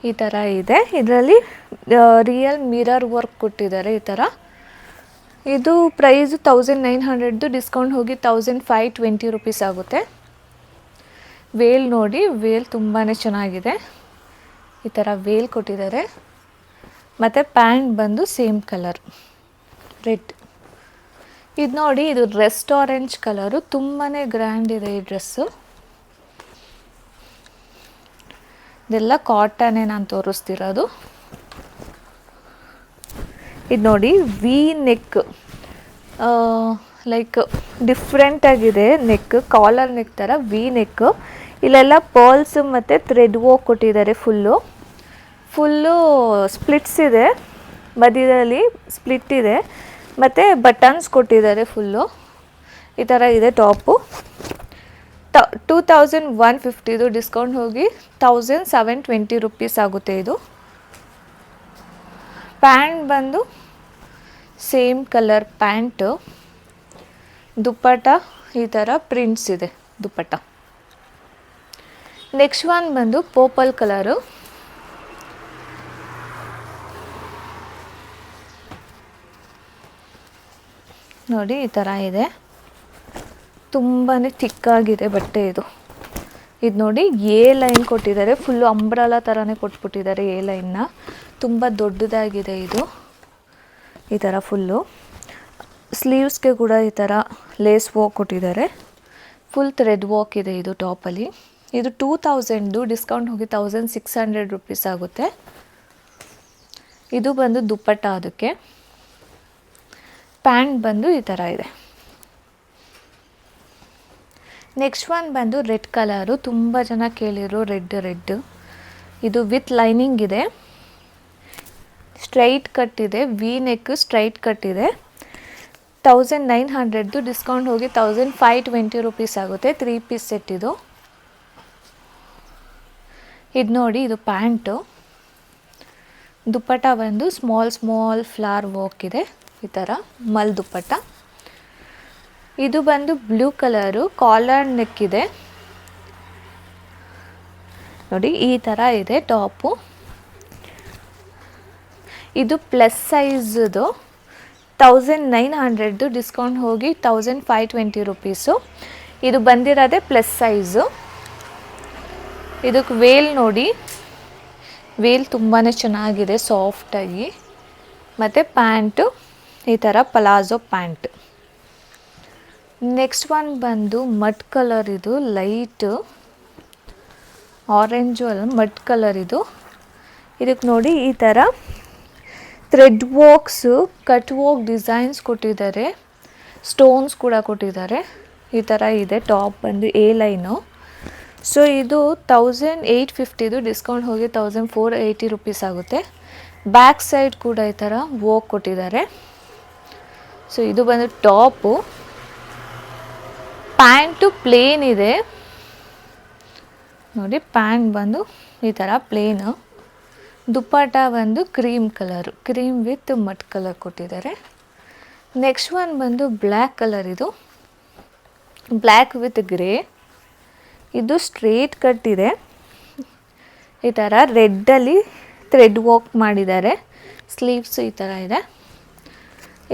ಈ ಥರ ಇದೆ. ಇದರಲ್ಲಿ ರಿಯಲ್ ಮಿರರ್ ವರ್ಕ್ ಕೊಟ್ಟಿದ್ದಾರೆ ಈ ಥರ. ಇದು ಪ್ರೈಸು 1900 ಡಿಸ್ಕೌಂಟ್ ಹೋಗಿ 1520 ರುಪೀಸ್ ಆಗುತ್ತೆ. ವೇಲ್ ನೋಡಿ, ವೇಲ್ ತುಂಬಾ ಚೆನ್ನಾಗಿದೆ. ಈ ಥರ ವೇಲ್ ಕೊಟ್ಟಿದ್ದಾರೆ. ಮತ್ತು ಪ್ಯಾಂಟ್ ಬಂದು ಸೇಮ್ ಕಲರ್ ರೆಡ್. ಇದು ನೋಡಿ, ಇದು ರೆಸ್ಟ್ ಆರೆಂಜ್ ಕಲರು, ತುಂಬಾ ಗ್ರ್ಯಾಂಡ್ ಇದೆ ಈ ಡ್ರೆಸ್ಸು. ಇದೆಲ್ಲ ಕಾಟನ್ನೇ ನಾನು ತೋರಿಸ್ತಿರೋದು. ಇದು ನೋಡಿ, ವಿ ನೆಕ್, ಲೈಕ್ ಡಿಫ್ರೆಂಟಾಗಿದೆ ನೆಕ್, ಕಾಲರ್ ನೆಕ್ ಥರ ವಿ ನೆಕ್. ಇಲ್ಲೆಲ್ಲ ಪರ್ಲ್ಸು ಮತ್ತು ಥ್ರೆಡ್ ವರ್ಕ್ ಕೊಟ್ಟಿದ್ದಾರೆ. ಫುಲ್ಲು ಸ್ಪ್ಲಿಟ್ಸ್ ಇದೆ, ಮಧ್ಯದಲ್ಲಿ ಸ್ಪ್ಲಿಟ್ ಇದೆ, ಮತ್ತು ಬಟನ್ಸ್ ಕೊಟ್ಟಿದ್ದಾರೆ ಫುಲ್ಲು. ಈ ಥರ ಇದೆ ಟಾಪು. 2150 ಡಿಸ್ಕೌಂಟ್ ಹೋಗಿ 1720 ರುಪೀಸ್ ಆಗುತ್ತೆ. ಇದು ಪ್ಯಾಂಟ್ ಬಂದು ಸೇಮ್ ಕಲರ್ ಪ್ಯಾಂಟು, ದುಪ್ಪಟ್ಟ ಈ ಥರ ಪ್ರಿಂಟ್ಸ್ ಇದೆ ದುಪ್ಪಟ್ಟ. ನೆಕ್ಸ್ಟ್ ಒನ್ ಬಂದು ಪರ್ಪಲ್ ಕಲರು. ನೋಡಿ ಈ ಥರ ಇದೆ, ತುಂಬಾ ಥಿಕ್ಕಾಗಿದೆ ಬಟ್ಟೆ ಇದು. ಇದು ನೋಡಿ ಎ ಲೈನ್ ಕೊಟ್ಟಿದ್ದಾರೆ, ಫುಲ್ಲು ಅಂಬ್ರಲಾ ಥರನೇ ಕೊಟ್ಬಿಟ್ಟಿದ್ದಾರೆ ಎ ಲೈನ್ನ. ತುಂಬ ದೊಡ್ಡದಾಗಿದೆ ಇದು. ಈ ಥರ ಫುಲ್ಲು ಸ್ಲೀವ್ಸ್ಗೆ ಕೂಡ ಈ ಥರ ಲೇಸ್ ವರ್ಕ್ ಕೊಟ್ಟಿದ್ದಾರೆ. ಫುಲ್ ಥ್ರೆಡ್ ವರ್ಕ್ ಇದೆ ಇದು ಟಾಪಲ್ಲಿ. ಇದು 2000 ಡಿಸ್ಕೌಂಟ್ ಹೋಗಿ 1600 ರುಪೀಸ್ ಆಗುತ್ತೆ. ಇದು ಬಂದು ದುಪ್ಪಟ್ಟ ಅದಕ್ಕೆ. ಪ್ಯಾಂಟ್ ಬಂದು ಈ ಥರ ಇದೆ. ನೆಕ್ಸ್ಟ್ ಒನ್ ಬಂದು ರೆಡ್ ಕಲರು, ತುಂಬ ಜನ ಕೇಳಿರೋ ರೆಡ್. ಇದು ವಿತ್ ಲೈನಿಂಗ್ ಇದೆ, ಸ್ಟ್ರೈಟ್ ಕಟ್ ಇದೆ, ವಿ ನೆಕ್ ಸ್ಟ್ರೈಟ್ ಕಟ್ ಇದೆ. 1900 ಡಿಸ್ಕೌಂಟ್ ಹೋಗಿ 1520 ರುಪೀಸ್ ಆಗುತ್ತೆ. 3 ಪೀಸ್ ಸೆಟ್ ಇದು. ಇದು ನೋಡಿ, ಇದು ಪ್ಯಾಂಟು. ದುಪ್ಪಟ್ಟ ಬಂದು ಸ್ಮಾಲ್ ಫ್ಲವರ್ ವರ್ಕ್ ಇದೆ ಈ ಥರ, ಮಲ್ ದುಪ್ಪಟ್ಟ. ಇದು ಬಂದು ಬ್ಲೂ ಕಲರು, ಕಾಲರ್ ನೆಕ್ ಇದೆ ನೋಡಿ, ಈ ಥರ ಇದೆ ಟಾಪು. ಇದು ಪ್ಲಸ್ ಸೈಜ್ದು, 1900 ಡಿಸ್ಕೌಂಟ್ ಹೋಗಿ 1520 ರುಪೀಸು. ಇದು ಬಂದಿರೋದೇ ಪ್ಲಸ್ ಸೈಜು. ಇದಕ್ಕೆ ವೇಲ್ ನೋಡಿ, ವೇಲ್ ತುಂಬಾ ಚೆನ್ನಾಗಿದೆ ಸಾಫ್ಟಾಗಿ. ಮತ್ತು ಪ್ಯಾಂಟು ಈ ಥರ ಪಲಾಜೋ ಪ್ಯಾಂಟ್. ನೆಕ್ಸ್ಟ್ ಒನ್ ಬಂದು ಮಡ್ ಕಲರ್. ಇದು ಲೈಟ್ ಆರೆಂಜು ಅಲ್ಲ, ಮಡ್ ಕಲರ್ ಇದು. ಇದಕ್ಕೆ ನೋಡಿ ಈ ಥರ thread works, cut work designs ಕೊಟ್ಟಿದ್ದಾರೆ, ಸ್ಟೋನ್ಸ್ ಕೂಡ ಕೊಟ್ಟಿದ್ದಾರೆ. ಈ ಥರ ಇದೆ ಟಾಪ್ ಬಂದು ಎ ಲೈನು. ಸೊ ಇದು 1850 ಡಿಸ್ಕೌಂಟ್ ಹೋಗಿ 1480 ರುಪೀಸ್ ಆಗುತ್ತೆ. ಬ್ಯಾಕ್ ಸೈಡ್ ಕೂಡ ಈ ಥರ ವರ್ಕ್ ಕೊಟ್ಟಿದ್ದಾರೆ. ಸೊ ಇದು ಬಂದು ಟಾಪು. ಪ್ಯಾಂಟು ಪ್ಲೇನ್ ಇದೆ ನೋಡಿ, ಪ್ಯಾಂಟ್ ಬಂದು ಈ ಥರ ಪ್ಲೇನು. ದುಪ್ಪಟ್ಟ ಬಂದು cream colour, cream with mud colour ಕೊಟ್ಟಿದ್ದಾರೆ. ನೆಕ್ಸ್ಟ್ ಒನ್ ಬಂದು ಬ್ಲ್ಯಾಕ್ ಕಲರ್. ಇದು ಬ್ಲ್ಯಾಕ್ ವಿತ್ ಗ್ರೇ. ಇದು ಸ್ಟ್ರೇಟ್ ಕಟ್ ಇದೆ, ಈ ಥರ ರೆಡ್ಡಲ್ಲಿ ಥ್ರೆಡ್ ವರ್ಕ್ ಮಾಡಿದ್ದಾರೆ. ಸ್ಲೀವ್ಸು ಈ ಥರ ಇದೆ.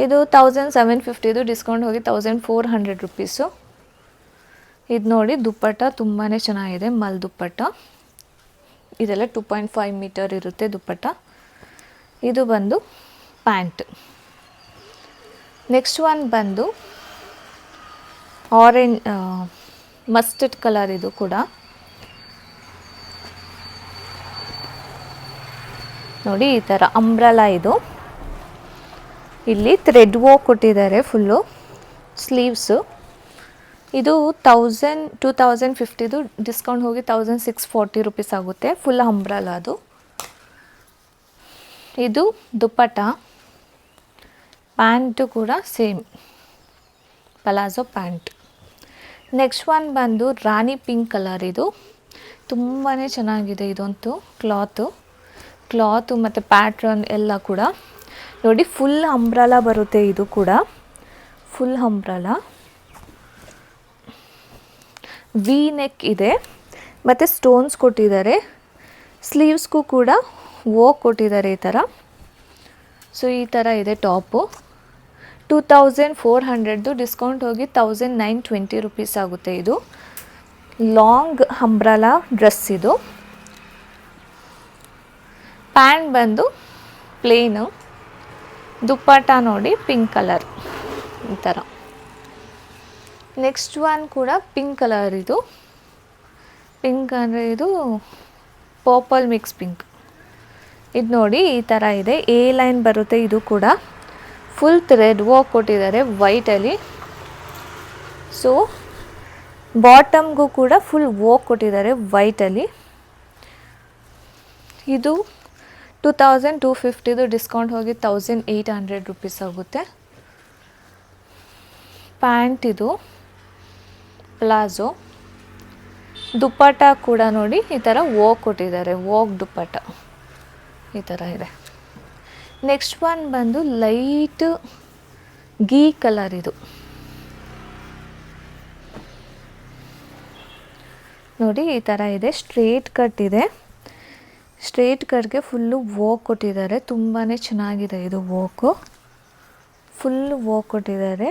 ಇದು 1750 ಡಿಸ್ಕೌಂಟ್ ಹೋಗಿ 1400 ರುಪೀಸು. ಇದು ನೋಡಿ ದುಪ್ಪಟ್ಟ ತುಂಬಾ ಚೆನ್ನಾಗಿದೆ, ಮಲ್ ದುಪ್ಪಟ್ಟ. ಇದೆಲ್ಲ 2.5 ಮೀಟರ್ ಇರುತ್ತೆ ದುಪ್ಪಟ್ಟ. ಇದು ಬಂದು ಪ್ಯಾಂಟ್. ನೆಕ್ಸ್ಟ್ ಒನ್ ಬಂದು ಆರೆಂಜ್ ಮಸ್ಟರ್ಡ್ ಕಲರ್. ಇದು ಕೂಡ ನೋಡಿ ಈ ಥರ ಅಂಬ್ರಲಾ. ಇದು ಇಲ್ಲಿ ಥ್ರೆಡ್ ವರ್ಕ್ ಕೊಟ್ಟಿದ್ದಾರೆ ಫುಲ್ಲು ಸ್ಲೀವ್ಸು. ಇದು 2050 ಡಿಸ್ಕೌಂಟ್ ಹೋಗಿ 1640 ರುಪೀಸ್ ಆಗುತ್ತೆ. ಫುಲ್ ಅಂಬ್ರಲಾ ಅದು. ಇದು ದುಪ್ಪಟ್ಟ, ಪ್ಯಾಂಟು ಕೂಡ same palazzo pant. Next one ಬಂದು ರಾಣಿ ಪಿಂಕ್ ಕಲರ್. ಇದು ತುಂಬಾ ಚೆನ್ನಾಗಿದೆ ಇದಂತೂ. ಕ್ಲಾತು ಮತ್ತು ಪ್ಯಾಟ್ರನ್ ಎಲ್ಲ ಕೂಡ ನೋಡಿ, ಫುಲ್ ಅಂಬ್ರಲಾ ಬರುತ್ತೆ. ಇದು ಕೂಡ ಫುಲ್ ಅಂಬ್ರಲಾ, ವಿ ನೆಕ್ ಇದೆ ಮತ್ತು ಸ್ಟೋನ್ಸ್ ಕೊಟ್ಟಿದ್ದಾರೆ. ಸ್ಲೀವ್ಸ್ಗೂ ಕೂಡ ವೋಕ್ ಕೊಟ್ಟಿದ್ದಾರೆ ಈ ಥರ. ಸೊ ಈ ಥರ ಇದೆ ಟಾಪು. 2400, ಡಿಸ್ಕೌಂಟ್ ಹೋಗಿ 1920 ರುಪೀಸ್ ಆಗುತ್ತೆ. ಇದು ಲಾಂಗ್ ಅಂಬ್ರಲಾ ಡ್ರೆಸ್. ಇದು ಪ್ಯಾಂಟ್ ಬಂದು ಪ್ಲೇನು, ದುಪ್ಪಟ್ಟ ನೋಡಿ ಪಿಂಕ್ ಕಲರ್ ಈ ಥರ. ನೆಕ್ಸ್ಟ್ ಒನ್ ಕೂಡ ಪಿಂಕ್ ಕಲರ್. ಇದು ಪಿಂಕ್ ಅಂದರೆ ಇದು ಪರ್ಪಲ್ ಮಿಕ್ಸ್ ಪಿಂಕ್. ಇದು ನೋಡಿ ಈ ಥರ ಇದೆ. ಎ ಲೈನ್ ಬರುತ್ತೆ. ಇದು ಕೂಡ ಫುಲ್ ಥ್ರೆಡ್ ವರ್ಕ್ ಕೊಟ್ಟಿದ್ದಾರೆ ವೈಟಲ್ಲಿ. ಸೊ ಬಾಟಮ್ಗೂ ಕೂಡ ಫುಲ್ ವರ್ಕ್ ಕೊಟ್ಟಿದ್ದಾರೆ ವೈಟಲ್ಲಿ. ಇದು 2250, ಡಿಸ್ಕೌಂಟ್ ಹೋಗಿ 1800 ರುಪೀಸ್ ಆಗುತ್ತೆ. ಪ್ಯಾಂಟ್ ಇದು ಪ್ಲಾಜೋ. ದುಪ್ಪಟ್ಟ ಕೂಡ ನೋಡಿ ಈ ಥರ ವರ್ಕ್ ಕೊಟ್ಟಿದ್ದಾರೆ, ವರ್ಕ್ ದುಪ್ಪಟ್ಟ ಈ ಥರ ಇದೆ. ನೆಕ್ಸ್ಟ್ ಒನ್ ಬಂದು ಲೈಟ್ ಗೀ ಕಲರ್. ಇದು ನೋಡಿ ಈ ಥರ ಇದೆ. ಸ್ಟ್ರೇಟ್ ಕಟ್ ಇದೆ. ಸ್ಟ್ರೇಟ್ ಕಟ್ಗೆ ಫುಲ್ಲು ವರ್ಕ್ ಕೊಟ್ಟಿದ್ದಾರೆ. ತುಂಬಾ ಚೆನ್ನಾಗಿದೆ ಇದು ವರ್ಕು. ಫುಲ್ಲು ವರ್ಕ್ ಕೊಟ್ಟಿದ್ದಾರೆ.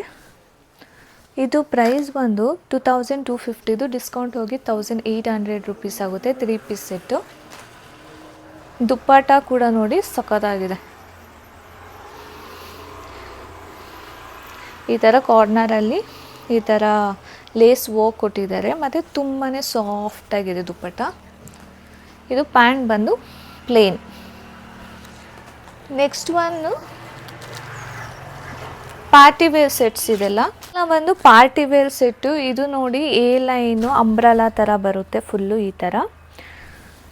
ಇದು ಪ್ರೈಸ್ ಬಂದು 2250, ಡಿಸ್ಕೌಂಟ್ ಹೋಗಿ 1800 ರುಪೀಸ್ ಆಗುತ್ತೆ. 3 ಪೀಸ್ ಸೆಟ್ಟು. ದುಪ್ಪಟ್ಟ ಕೂಡ ನೋಡಿ ಸಖತ್ತಾಗಿದೆ. ಈ ಥರ ಕಾರ್ನರಲ್ಲಿ ಈ ಥರ ಲೇಸ್ ವರ್ಕ್ ಕೊಟ್ಟಿದ್ದಾರೆ ಮತ್ತು ತುಂಬಾ ಸಾಫ್ಟಾಗಿದೆ ದುಪ್ಪಟ್ಟ. ಇದು ಪ್ಯಾಂಟ್ ಬಂದು plain. Next one party wear sets. ಇದೆಲ್ಲ ಒಂದು ಪಾರ್ಟಿ ವೇರ್ ಸೆಟ್ಟು. ಇದು ನೋಡಿ ಎ ಲೈನು ಅಂಬ್ರಲಾ ಥರ ಬರುತ್ತೆ ಫುಲ್ಲು ಈ ಥರ.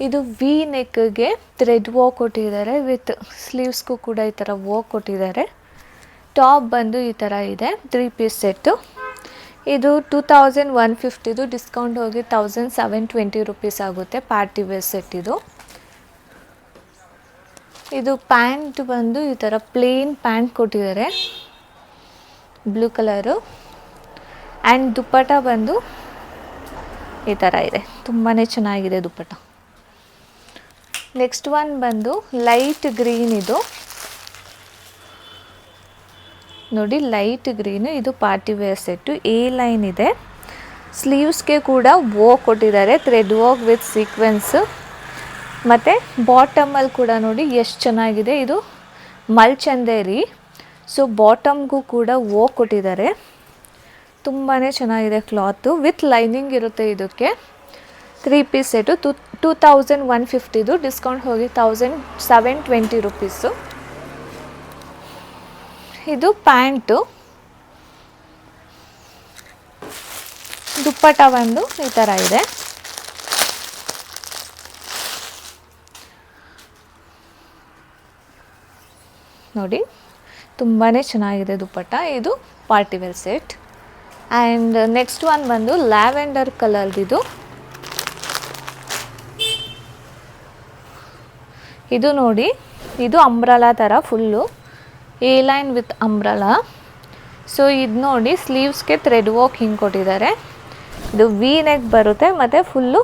ಇದು ವಿ ನೆಕ್ಗೆ ಥ್ರೆಡ್ ವರ್ಕ್ ಕೊಟ್ಟಿದ್ದಾರೆ, ವಿತ್ ಸ್ಲೀವ್ಸ್ಗೂ ಕೂಡ ಈ ಥರ ವರ್ಕ್ ಕೊಟ್ಟಿದ್ದಾರೆ. ಟಾಪ್ ಬಂದು ಈ ಥರ ಇದೆ. 3 ಪೀಸ್ ಸೆಟ್ಟು. ಇದು 2150, ಡಿಸ್ಕೌಂಟ್ ಹೋಗಿ 1720 ರುಪೀಸ್ ಆಗುತ್ತೆ. ಪಾರ್ಟಿ ವೇರ್ ಸೆಟ್ ಇದು. ಇದು ಪ್ಯಾಂಟ್ ಬಂದು ಈ ಥರ ಪ್ಲೇನ್ ಪ್ಯಾಂಟ್ ಕೊಟ್ಟಿದ್ದಾರೆ, ಬ್ಲೂ ಕಲರು. ಆ್ಯಂಡ್ ದುಪ್ಪಟ್ಟ ಬಂದು ಈ ಥರ ಇದೆ. ತುಂಬಾ ಚೆನ್ನಾಗಿದೆ ದುಪ್ಪಟ್ಟ. ನೆಕ್ಸ್ಟ್ ಒನ್ ಬಂದು ಲೈಟ್ ಗ್ರೀನ್. ಇದು ನೋಡಿ ಲೈಟ್ ಗ್ರೀನು. ಇದು party wear set. A line ಇದೆ. ಸ್ಲೀವ್ಸ್ಗೆ ಕೂಡ ವರ್ಕ್ ಕೊಟ್ಟಿದ್ದಾರೆ, ಥ್ರೆಡ್ ವರ್ಕ್ ವಿತ್ ಸೀಕ್ವೆನ್ಸ್. ಮತ್ತು ಬಾಟಮಲ್ಲಿ ಕೂಡ ನೋಡಿ ಎಷ್ಟು ಚೆನ್ನಾಗಿದೆ. ಇದು ಮಲ್ಚಂದೇರಿ. ಸೊ ಬಾಟಮ್ಗೂ ಕೂಡ ವರ್ಕ್ ಕೊಟ್ಟಿದ್ದಾರೆ. ತುಂಬಾ ಚೆನ್ನಾಗಿದೆ ಕ್ಲಾತು. ವಿತ್ ಲೈನಿಂಗ್ ಇರುತ್ತೆ ಇದಕ್ಕೆ. 3 ಪೀಸ್ ಸೆಟ್ಟು. 2150, ಡಿಸ್ಕೌಂಟ್ ಹೋಗಿ 1720 ರುಪೀಸು. ಇದು ಪ್ಯಾಂಟು. ದುಪ್ಪಟ್ಟ ಬಂದು ಈ ಥರ ಇದೆ. ನೋಡಿ ತುಂಬಾ ಚೆನ್ನಾಗಿದೆ ದುಪ್ಪಟ್ಟ. ಇದು party wear set. And next one ಬಂದು ಲ್ಯಾವೆಂಡರ್ ಕಲರ್ದಿದು. ಇದು ನೋಡಿ, ಇದು ಅಂಬ್ರಲಾ ಥರ full A line with umbrella. So ಇದು ನೋಡಿ ಸ್ಲೀವ್ಸ್ಗೆ ಥ್ರೆಡ್ ವರ್ಕ್ ಹಿಂಗೆ ಕೊಟ್ಟಿದ್ದಾರೆ. ಇದು ವಿ ನೆಕ್ ಬರುತ್ತೆ ಮತ್ತು ಫುಲ್ಲು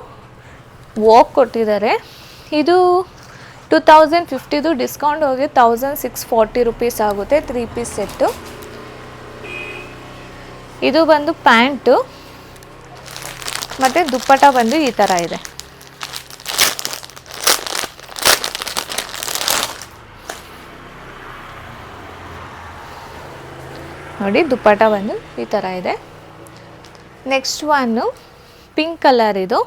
ವರ್ಕ್ ಕೊಟ್ಟಿದ್ದಾರೆ. ಇದು 2050, ಡಿಸ್ಕೌಂಟ್ ಹೋಗಿ 1640 ರುಪೀಸ್ ಆಗುತ್ತೆ. 3 ಪೀಸ್ ಸೆಟ್ಟು. ಇದು ಬಂದು ಪ್ಯಾಂಟು ಮತ್ತು ದುಪ್ಪಟ್ಟ ಬಂದು ಈ ಥರ ಇದೆ. ನೋಡಿ ದುಪ್ಪಟ್ಟ ಬಂದು ಈ ಥರ ಇದೆ. Next one pink colour. ಇದು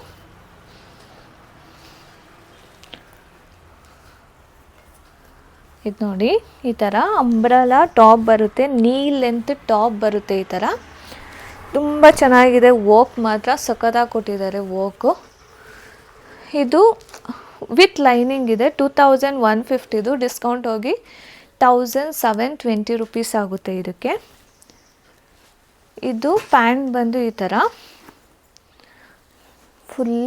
ನೋಡಿ ಈ ಥರ ಅಂಬ್ರಲಾ ಟಾಪ್ ಬರುತ್ತೆ, ನೀ ಲೆಂತ್ ಟಾಪ್ ಬರುತ್ತೆ ಈ ಥರ. ತುಂಬ ಚೆನ್ನಾಗಿದೆ. ವರ್ಕ್ ಮಾತ್ರ ಸಖತ್ತಾಗಿ ಕೊಟ್ಟಿದ್ದಾರೆ ವರ್ಕು. ಇದು ವಿತ್ ಲೈನಿಂಗ್ ಇದೆ. 2150 ಡಿಸ್ಕೌಂಟ್ ಹೋಗಿ 1720 ರುಪೀಸ್ ಆಗುತ್ತೆ ಇದಕ್ಕೆ. ಇದು ಪ್ಯಾಂಟ್ ಬಂದು ಈ ಥರ ಫುಲ್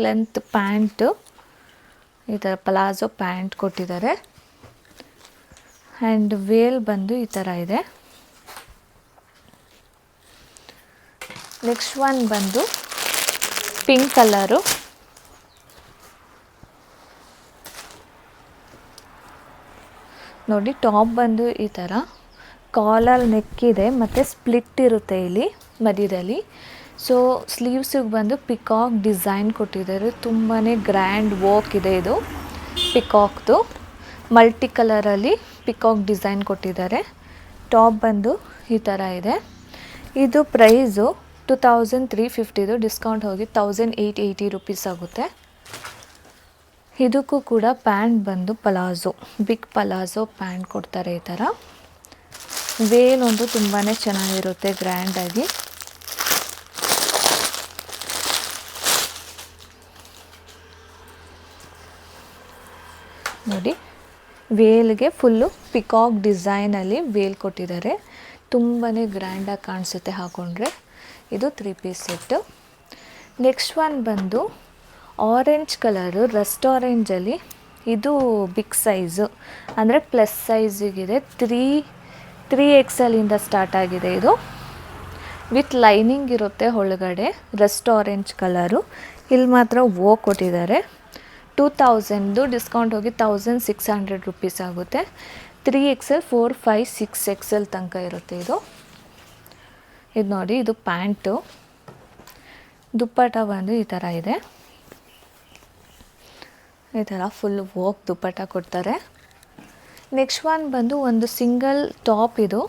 ಲೆಂತ್ ಪ್ಯಾಂಟು, ಈ ಥರ ಪ್ಲಾಜೋ ಪ್ಯಾಂಟ್ ಕೊಟ್ಟಿದ್ದಾರೆ. ಆ್ಯಂಡ್ ವೇಲ್ ಬಂದು ಈ ಥರ ಇದೆ. ನೆಕ್ಸ್ಟ್ ಒನ್ ಬಂದು ಪಿಂಕ್ ಕಲರು. ನೋಡಿ ಟಾಪ್ ಬಂದು ಈ ಥರ ಕಾಲರ್ ನೆಕ್ ಇದೆ ಮತ್ತು ಸ್ಪ್ಲಿಟ್ ಇರುತ್ತೆ ಇಲ್ಲಿ ಮಧ್ಯದಲ್ಲಿ. ಸೊ ಸ್ಲೀವ್ಸಿಗೆ ಬಂದು ಪಿಕಾಕ್ ಡಿಸೈನ್ ಕೊಟ್ಟಿದ್ದಾರೆ. ತುಂಬಾ ಗ್ರ್ಯಾಂಡ್ ವರ್ಕ್ ಇದೆ ಇದು ಪಿಕಾಕ್ದು. ಮಲ್ಟಿ ಕಲರಲ್ಲಿ ಪಿಕಾಕ್ ಡಿಸೈನ್ ಕೊಟ್ಟಿದ್ದಾರೆ. ಟಾಪ್ ಬಂದು ಈ ಥರ ಇದೆ. ಇದು ಪ್ರೈಸು 2350, ಡಿಸ್ಕೌಂಟ್ ಹೋಗಿ 1880 ರುಪೀಸ್ ಆಗುತ್ತೆ. ಇದಕ್ಕೂ ಕೂಡ ಪ್ಯಾಂಟ್ ಬಂದು ಪಲಾಜೋ, ಬಿಗ್ ಪಲಾಜೋ ಪ್ಯಾಂಟ್ ಕೊಡ್ತಾರೆ ಈ ಥರ. ವೇಲ್ ಒಂದು ತುಂಬಾ ಚೆನ್ನಾಗಿರುತ್ತೆ ಗ್ರ್ಯಾಂಡಾಗಿ. ನೋಡಿ ವೇಲ್ಗೆ ಫುಲ್ಲು ಪಿಕಾಕ್ ಡಿಸೈನಲ್ಲಿ ವೇಲ್ ಕೊಟ್ಟಿದ್ದಾರೆ. ತುಂಬಾ ಗ್ರ್ಯಾಂಡಾಗಿ ಕಾಣಿಸುತ್ತೆ ಹಾಕೊಂಡ್ರೆ. ಇದು 3 ಪೀಸ್ ಸೆಟ್ಟು. ನೆಕ್ಸ್ಟ್ ಒನ್ ಬಂದು ಆರೆಂಜ್ ಕಲರು, ರಸ್ಟ್ ಆರೆಂಜಲ್ಲಿ. ಇದು ಬಿಗ್ ಸೈಜು, ಅಂದರೆ ಪ್ಲಸ್ ಸೈಜಿಗಿದೆ. 3XL ಸ್ಟಾರ್ಟ್ ಆಗಿದೆ ಇದು. ವಿತ್ ಲೈನಿಂಗ್ ಇರುತ್ತೆ ಒಳಗಡೆ. Rust orange colour. ಇಲ್ಲಿ ಮಾತ್ರ ಓ ಕೊಟ್ಟಿದ್ದಾರೆ. 2000, ಡಿಸ್ಕೌಂಟ್ ಹೋಗಿ 1600 ರುಪೀಸ್ ಆಗುತ್ತೆ. 3XL 4, 5, 6XL ತನಕ ಇರುತ್ತೆ ಇದು. ಇದು ನೋಡಿ, ಇದು ಪ್ಯಾಂಟು. ದುಪ್ಪಟ ಬಂದು ಈ ಥರ ಇದೆ. ಈ ಥರ ಫುಲ್ ವರ್ಕ್ ದುಪ್ಪಟ ಕೊಡ್ತಾರೆ. ನೆಕ್ಸ್ಟ್ ಒನ್ ಬಂದು ಒಂದು ಸಿಂಗಲ್ ಟಾಪ್. ಇದು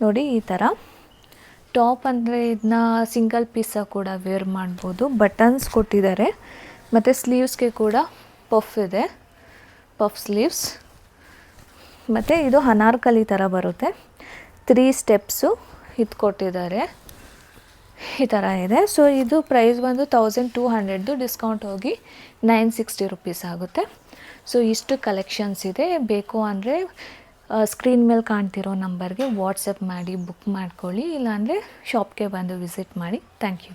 ನೋಡಿ ಈ ಥರ ಟಾಪ್, ಅಂದರೆ ಇದನ್ನ ಸಿಂಗಲ್ ಪೀಸಾಗಿ ಕೂಡ ವೇರ್ ಮಾಡ್ಬೋದು. ಬಟನ್ಸ್ ಕೊಟ್ಟಿದ್ದಾರೆ ಮತ್ತು ಸ್ಲೀವ್ಸ್ಗೆ ಕೂಡ ಪಫ್ ಇದೆ, ಪಫ್ ಸ್ಲೀವ್ಸ್. ಮತ್ತು ಇದು ಅನಾರ್ಕಲಿ ಥರ ಬರುತ್ತೆ. 3 ಸ್ಟೆಪ್ಸು ಇದು ಕೊಟ್ಟಿದ್ದಾರೆ. ಈ ಥರ ಇದೆ. ಸೊ ಇದು ಪ್ರೈಸ್ ಬಂದು 1200, ಡಿಸ್ಕೌಂಟ್ ಹೋಗಿ 960 ರುಪೀಸ್ ಆಗುತ್ತೆ. ಸೊ ಇಷ್ಟು ಕಲೆಕ್ಷನ್ಸ್ ಇದೆ. ಬೇಕು ಅಂದರೆ ಸ್ಕ್ರೀನ್ ಮೇಲೆ ಕಾಣ್ತಿರೋ ನಂಬರ್ಗೆ ವಾಟ್ಸಪ್ ಮಾಡಿ ಬುಕ್ ಮಾಡ್ಕೊಳ್ಳಿ. ಇಲ್ಲಾಂದರೆ ಶಾಪ್ಗೆ ಬಂದು ವಿಸಿಟ್ ಮಾಡಿ. Thank you.